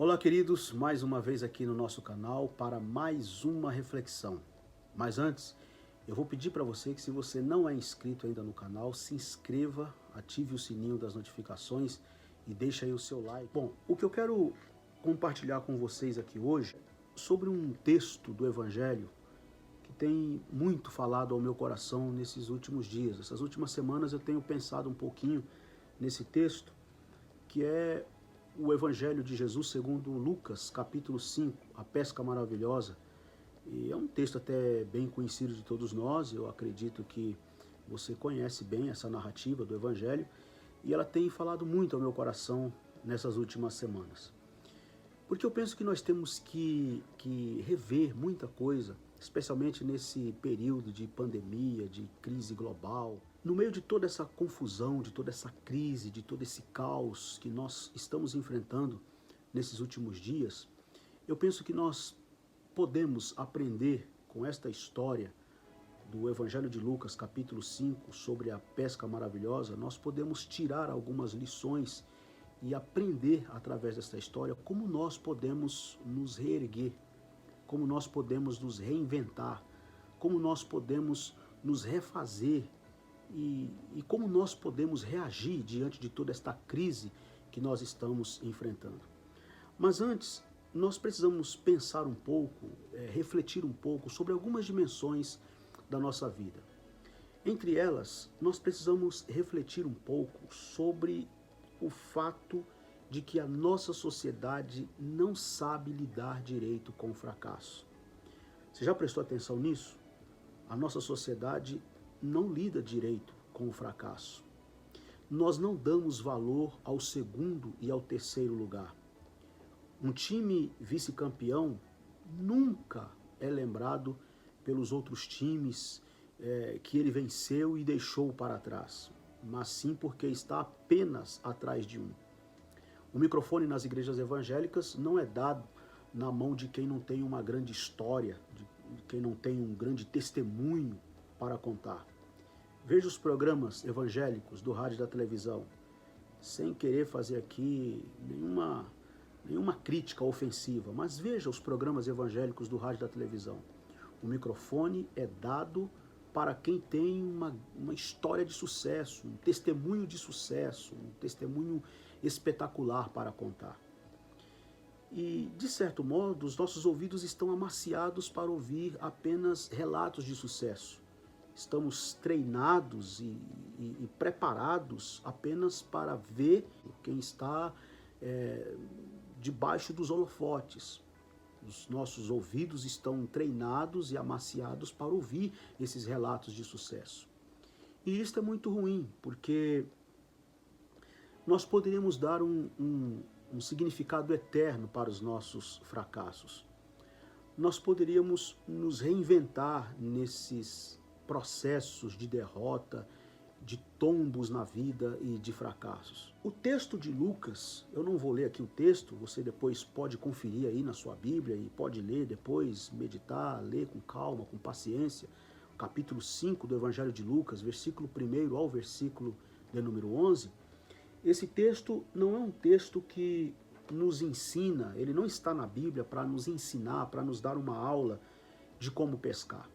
Olá, queridos, mais uma vez aqui no nosso canal para mais uma reflexão. Mas antes, eu vou pedir para você que, se você não é inscrito ainda no canal, se inscreva, ative o sininho das notificações e deixe aí o seu like. Bom, o que eu quero compartilhar com vocês aqui hoje é sobre um texto do Evangelho que tem muito falado ao meu coração nesses últimos dias. Essas últimas semanas eu tenho pensado um pouquinho nesse texto, que é o Evangelho de Jesus segundo Lucas, capítulo 5, a pesca maravilhosa. E é um texto até bem conhecido de todos nós, eu acredito que você conhece bem essa narrativa do Evangelho, e ela tem falado muito ao meu coração nessas últimas semanas. Porque eu penso que nós temos que rever muita coisa, especialmente nesse período de pandemia, de crise global. No meio de toda essa confusão, de toda essa crise, de todo esse caos que nós estamos enfrentando nesses últimos dias, eu penso que nós podemos aprender com esta história do Evangelho de Lucas, capítulo 5, sobre a pesca maravilhosa. Nós podemos tirar algumas lições e aprender através dessa história como nós podemos nos reerguer, como nós podemos nos reinventar, como nós podemos nos refazer e como nós podemos reagir diante de toda esta crise que nós estamos enfrentando. Mas antes, nós precisamos pensar um pouco, refletir um pouco sobre algumas dimensões da nossa vida. Entre elas, nós precisamos refletir um pouco sobre o fato de que a nossa sociedade não sabe lidar direito com o fracasso. Você já prestou atenção nisso? A nossa sociedade não lida direito com o fracasso. Nós não damos valor ao segundo e ao terceiro lugar. Um time vice-campeão nunca é lembrado pelos outros times que ele venceu e deixou para trás, mas sim porque está apenas atrás de um. O microfone nas igrejas evangélicas não é dado na mão de quem não tem uma grande história, de quem não tem um grande testemunho para contar. Veja os programas evangélicos do rádio e da televisão, sem querer fazer aqui nenhuma crítica ofensiva, mas veja os programas evangélicos do rádio e da televisão. O microfone é dado para quem tem uma história de sucesso, um testemunho de sucesso, um testemunho espetacular para contar. E, de certo modo, os nossos ouvidos estão amaciados para ouvir apenas relatos de sucesso. Estamos treinados e preparados apenas para ver quem está debaixo dos holofotes. Os nossos ouvidos estão treinados e amaciados para ouvir esses relatos de sucesso. E isso é muito ruim, porque nós poderíamos dar um significado eterno para os nossos fracassos. Nós poderíamos nos reinventar nesses processos de derrota, de tombos na vida e de fracassos. O texto de Lucas, eu não vou ler aqui o texto, você depois pode conferir aí na sua Bíblia e pode ler depois, meditar, ler com calma, com paciência. O capítulo 5 do Evangelho de Lucas, versículo 1 ao versículo de número 11. Esse texto não é um texto que nos ensina, ele não está na Bíblia para nos ensinar, para nos dar uma aula de como pescar.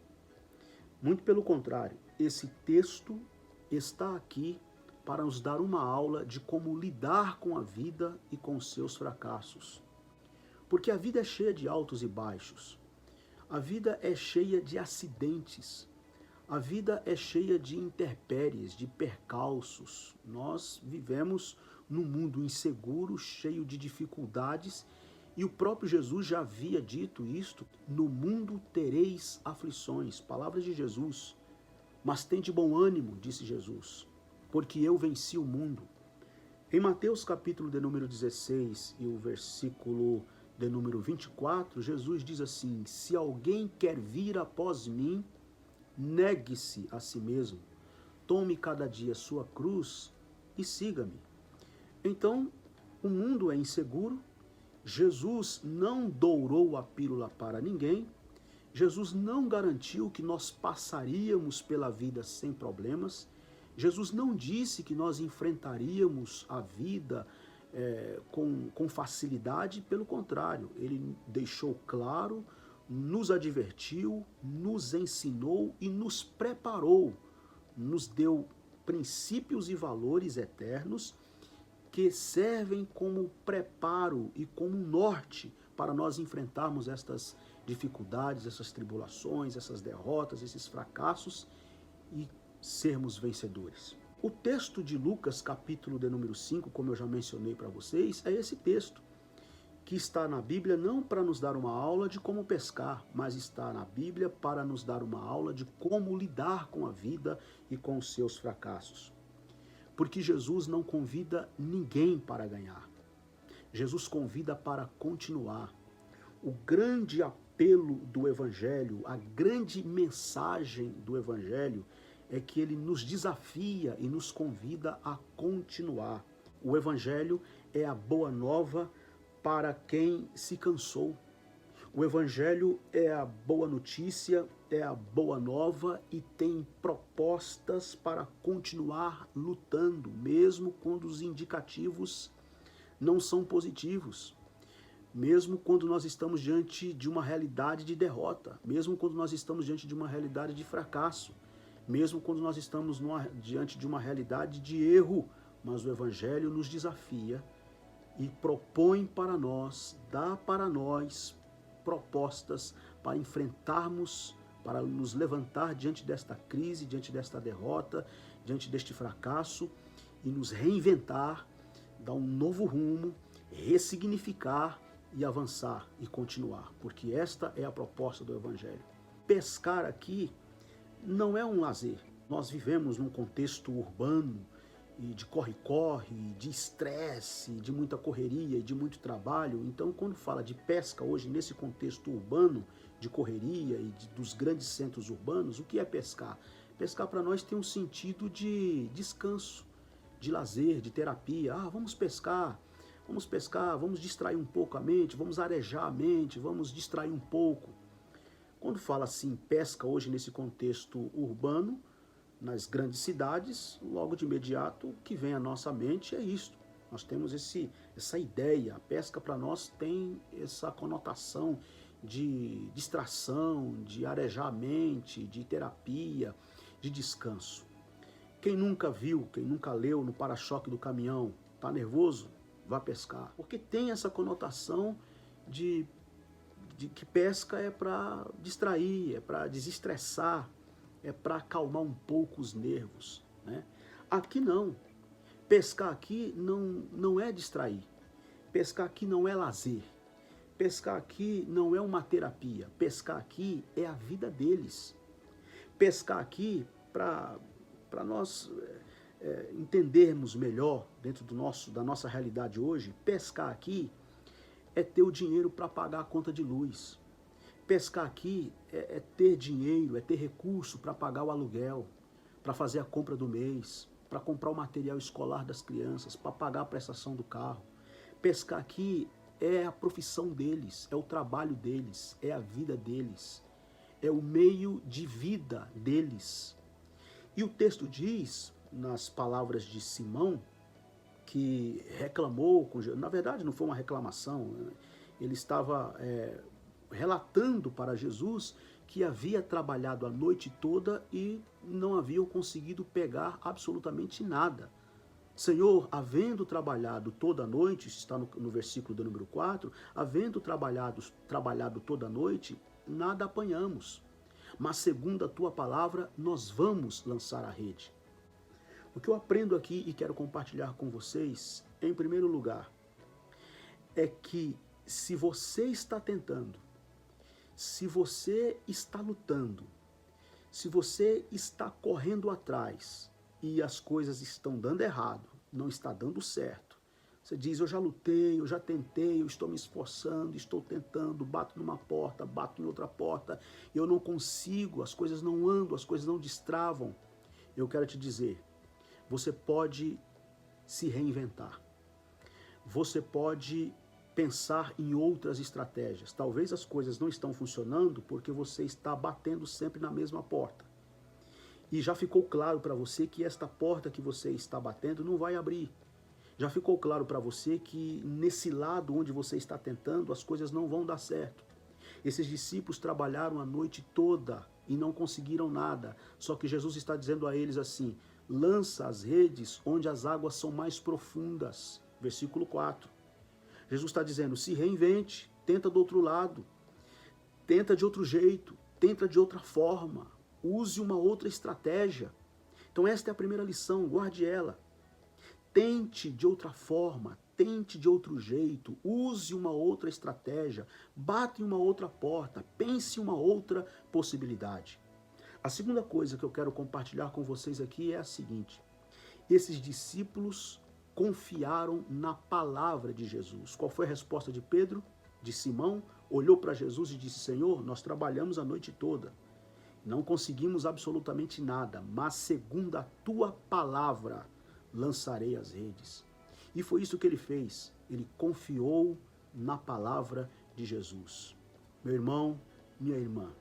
Muito pelo contrário, esse texto está aqui para nos dar uma aula de como lidar com a vida e com os seus fracassos. Porque a vida é cheia de altos e baixos. A vida é cheia de acidentes. A vida é cheia de intempéries, de percalços. Nós vivemos num mundo inseguro, cheio de dificuldades, e o próprio Jesus já havia dito isto: no mundo tereis aflições. Palavras de Jesus. Mas tende bom ânimo, disse Jesus, porque eu venci o mundo. Em Mateus capítulo de número 16 e o versículo de número 24, Jesus diz assim: se alguém quer vir após mim, negue-se a si mesmo, tome cada dia sua cruz e siga-me. Então, o mundo é inseguro, Jesus não dourou a pílula para ninguém, Jesus não garantiu que nós passaríamos pela vida sem problemas, Jesus não disse que nós enfrentaríamos a vida com facilidade, pelo contrário, ele deixou claro, nos advertiu, nos ensinou e nos preparou, nos deu princípios e valores eternos que servem como preparo e como norte para nós enfrentarmos estas dificuldades, essas tribulações, essas derrotas, esses fracassos e sermos vencedores. O texto de Lucas, capítulo de número 5, como eu já mencionei para vocês, é esse texto que está na Bíblia não para nos dar uma aula de como pescar, mas está na Bíblia para nos dar uma aula de como lidar com a vida e com os seus fracassos. Porque Jesus não convida ninguém para ganhar. Jesus convida para continuar. O grande apelo do Evangelho, a grande mensagem do Evangelho é que ele nos desafia e nos convida a continuar. O Evangelho é a boa nova para quem se cansou. O Evangelho é a boa notícia, é a boa nova e tem propostas para continuar lutando, mesmo quando os indicativos não são positivos, mesmo quando nós estamos diante de uma realidade de derrota, mesmo quando nós estamos diante de uma realidade de fracasso, mesmo quando nós estamos diante de uma realidade de erro, mas o Evangelho nos desafia e propõe para nós, dá para nós propostas para enfrentarmos, para nos levantar diante desta crise, diante desta derrota, diante deste fracasso e nos reinventar, dar um novo rumo, ressignificar e avançar e continuar, porque esta é a proposta do Evangelho. Pescar aqui não é um lazer. Nós vivemos num contexto urbano, e de corre-corre, de estresse, de muita correria e de muito trabalho. Então, quando fala de pesca hoje, nesse contexto urbano, de correria e dos grandes centros urbanos, o que é pescar? Pescar para nós tem um sentido de descanso, de lazer, de terapia. Vamos pescar, vamos distrair um pouco a mente, vamos arejar a mente, vamos distrair um pouco. Quando fala assim, pesca hoje nesse contexto urbano, nas grandes cidades, logo de imediato o que vem à nossa mente é isto. Nós temos essa ideia, a pesca para nós tem essa conotação de distração, de arejar a mente, de terapia, de descanso. Quem nunca viu, quem nunca leu no para-choque do caminhão, está nervoso? Vá pescar. Porque tem essa conotação de que pesca é para distrair, é para desestressar, é para acalmar um pouco os nervos, né? Aqui não. Pescar aqui não é distrair. Pescar aqui não é lazer. Pescar aqui não é uma terapia. Pescar aqui é a vida deles. Pescar aqui, para nós entendermos melhor dentro da nossa realidade hoje, pescar aqui é ter o dinheiro para pagar a conta de luz. Pescar aqui é ter dinheiro, é ter recurso para pagar o aluguel, para fazer a compra do mês, para comprar o material escolar das crianças, para pagar a prestação do carro. Pescar aqui é a profissão deles, é o trabalho deles, é a vida deles, é o meio de vida deles. E o texto diz, nas palavras de Simão, que reclamou com Jesus. Na verdade não foi uma reclamação, né? Ele estava relatando para Jesus que havia trabalhado a noite toda e não haviam conseguido pegar absolutamente nada. Senhor, havendo trabalhado toda a noite, está no versículo do número 4, havendo trabalhado toda a noite, nada apanhamos. Mas segundo a tua palavra, nós vamos lançar a rede. O que eu aprendo aqui e quero compartilhar com vocês, em primeiro lugar, é que se você está tentando, se você está lutando, se você está correndo atrás e as coisas estão dando errado, não está dando certo, você diz, eu já lutei, eu já tentei, eu estou me esforçando, estou tentando, bato numa porta, bato em outra porta, eu não consigo, as coisas não andam, as coisas não destravam. Eu quero te dizer, você pode se reinventar. Você pode pensar em outras estratégias. Talvez as coisas não estão funcionando porque você está batendo sempre na mesma porta. E já ficou claro para você que esta porta que você está batendo não vai abrir. Já ficou claro para você que nesse lado onde você está tentando, as coisas não vão dar certo. Esses discípulos trabalharam a noite toda e não conseguiram nada. Só que Jesus está dizendo a eles assim: lança as redes onde as águas são mais profundas. Versículo 4. Jesus está dizendo: se reinvente, tenta do outro lado, tenta de outro jeito, tenta de outra forma, use uma outra estratégia. Então esta é a primeira lição, guarde ela. Tente de outra forma, tente de outro jeito, use uma outra estratégia, bata em uma outra porta, pense em uma outra possibilidade. A segunda coisa que eu quero compartilhar com vocês aqui é a seguinte: esses discípulos confiaram na palavra de Jesus. Qual foi a resposta de Pedro, de Simão? Olhou para Jesus e disse: Senhor, nós trabalhamos a noite toda, não conseguimos absolutamente nada, mas segundo a tua palavra, lançarei as redes. E foi isso que ele fez. Ele confiou na palavra de Jesus. Meu irmão, minha irmã,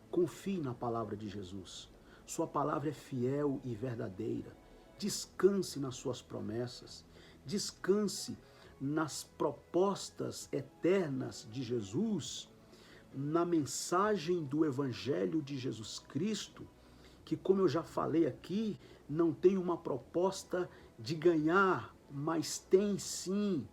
confie na palavra de Jesus. Sua palavra é fiel e verdadeira. Descanse nas suas promessas. Descanse nas propostas eternas de Jesus, na mensagem do Evangelho de Jesus Cristo, que, como eu já falei aqui, não tem uma proposta de ganhar, mas tem sim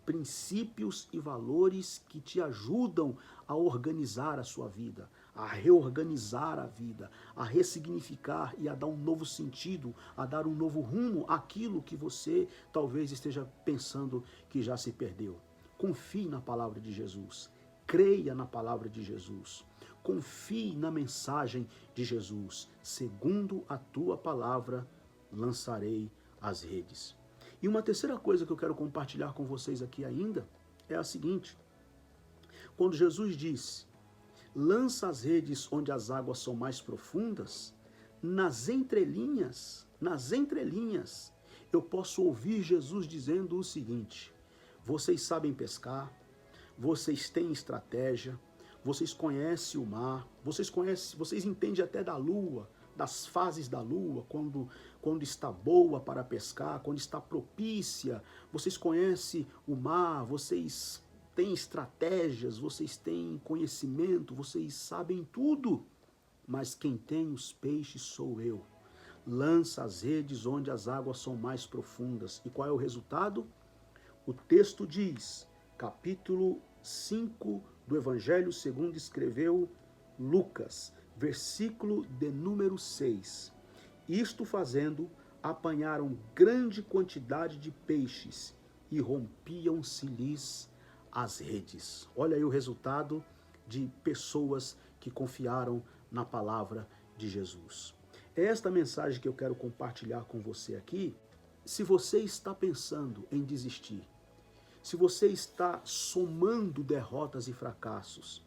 princípios e valores que te ajudam a organizar a sua vida, a reorganizar a vida, a ressignificar e a dar um novo sentido, a dar um novo rumo àquilo que você talvez esteja pensando que já se perdeu. Confie na palavra de Jesus, creia na palavra de Jesus, confie na mensagem de Jesus. Segundo a tua palavra, lançarei as redes. E uma terceira coisa que eu quero compartilhar com vocês aqui ainda é a seguinte: quando Jesus disse, lança as redes onde as águas são mais profundas, nas entrelinhas, eu posso ouvir Jesus dizendo o seguinte: vocês sabem pescar, vocês têm estratégia, vocês conhecem o mar, vocês entendem até da lua, das fases da lua, quando está boa para pescar, quando está propícia, vocês conhecem o mar, vocês têm estratégias, vocês têm conhecimento, vocês sabem tudo, mas quem tem os peixes sou eu. Lança as redes onde as águas são mais profundas. E qual é o resultado? O texto diz, capítulo 5 do Evangelho segundo escreveu Lucas, versículo de número 6. Isto fazendo, apanharam grande quantidade de peixes e rompiam-se-lhes as redes. Olha aí o resultado de pessoas que confiaram na palavra de Jesus. É esta mensagem que eu quero compartilhar com você aqui. Se você está pensando em desistir, se você está somando derrotas e fracassos,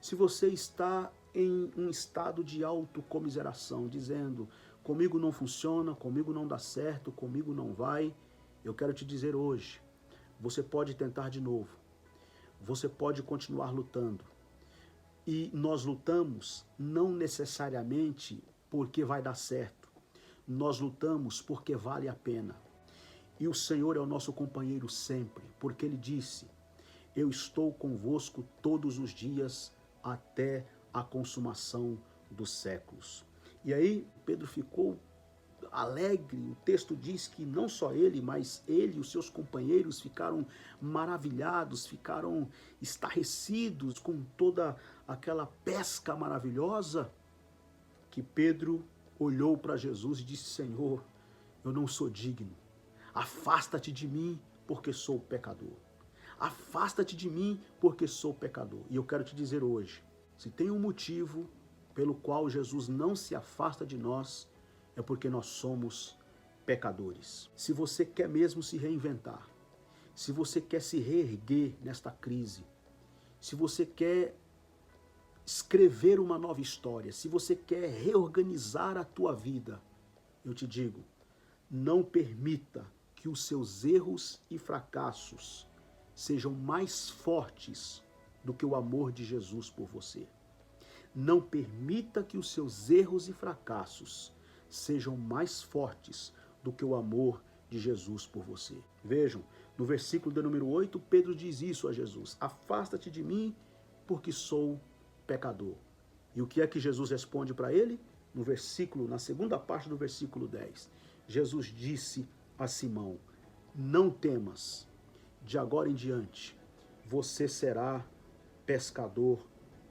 se você está em um estado de autocomiseração, dizendo, comigo não funciona, comigo não dá certo, comigo não vai, eu quero te dizer hoje, você pode tentar de novo, você pode continuar lutando. E nós lutamos não necessariamente porque vai dar certo, nós lutamos porque vale a pena. E o Senhor é o nosso companheiro sempre, porque Ele disse, eu estou convosco todos os dias até a consumação dos séculos. E aí Pedro ficou alegre, o texto diz que não só ele, mas ele e os seus companheiros ficaram maravilhados, ficaram estarrecidos com toda aquela pesca maravilhosa, que Pedro olhou para Jesus e disse, Senhor, eu não sou digno, afasta-te de mim porque sou pecador. Afasta-te de mim porque sou pecador. E eu quero te dizer hoje, se tem um motivo pelo qual Jesus não se afasta de nós, é porque nós somos pecadores. Se você quer mesmo se reinventar, se você quer se reerguer nesta crise, se você quer escrever uma nova história, se você quer reorganizar a tua vida, eu te digo, não permita que os seus erros e fracassos sejam mais fortes do que o amor de Jesus por você. Não permita que os seus erros e fracassos sejam mais fortes do que o amor de Jesus por você. Vejam, no versículo de número 8, Pedro diz isso a Jesus: afasta-te de mim, porque sou pecador. E o que é que Jesus responde para ele? Na segunda parte do versículo 10, Jesus disse a Simão: não temas, de agora em diante você será pescador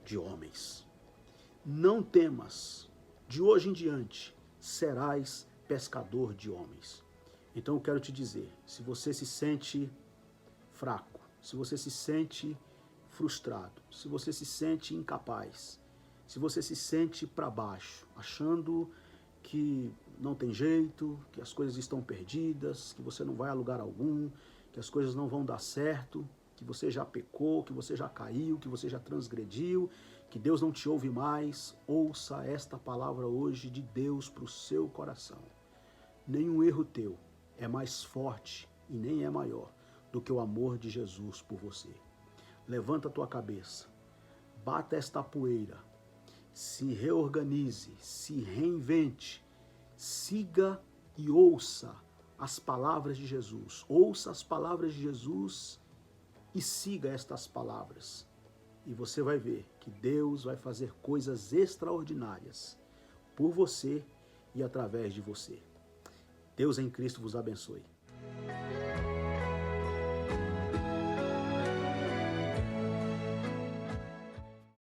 de homens. Não temas, de hoje em diante serás pescador de homens. Então eu quero te dizer, se você se sente fraco, se você se sente frustrado, se você se sente incapaz, se você se sente para baixo, achando que não tem jeito, que as coisas estão perdidas, que você não vai a lugar algum, que as coisas não vão dar certo, que você já pecou, que você já caiu, que você já transgrediu, que Deus não te ouve mais, ouça esta palavra hoje de Deus para o seu coração. Nenhum erro teu é mais forte e nem é maior do que o amor de Jesus por você. Levanta a tua cabeça, bata esta poeira, se reorganize, se reinvente, siga e ouça as palavras de Jesus. Ouça as palavras de Jesus e siga estas palavras. E você vai ver que Deus vai fazer coisas extraordinárias por você e através de você. Deus em Cristo vos abençoe.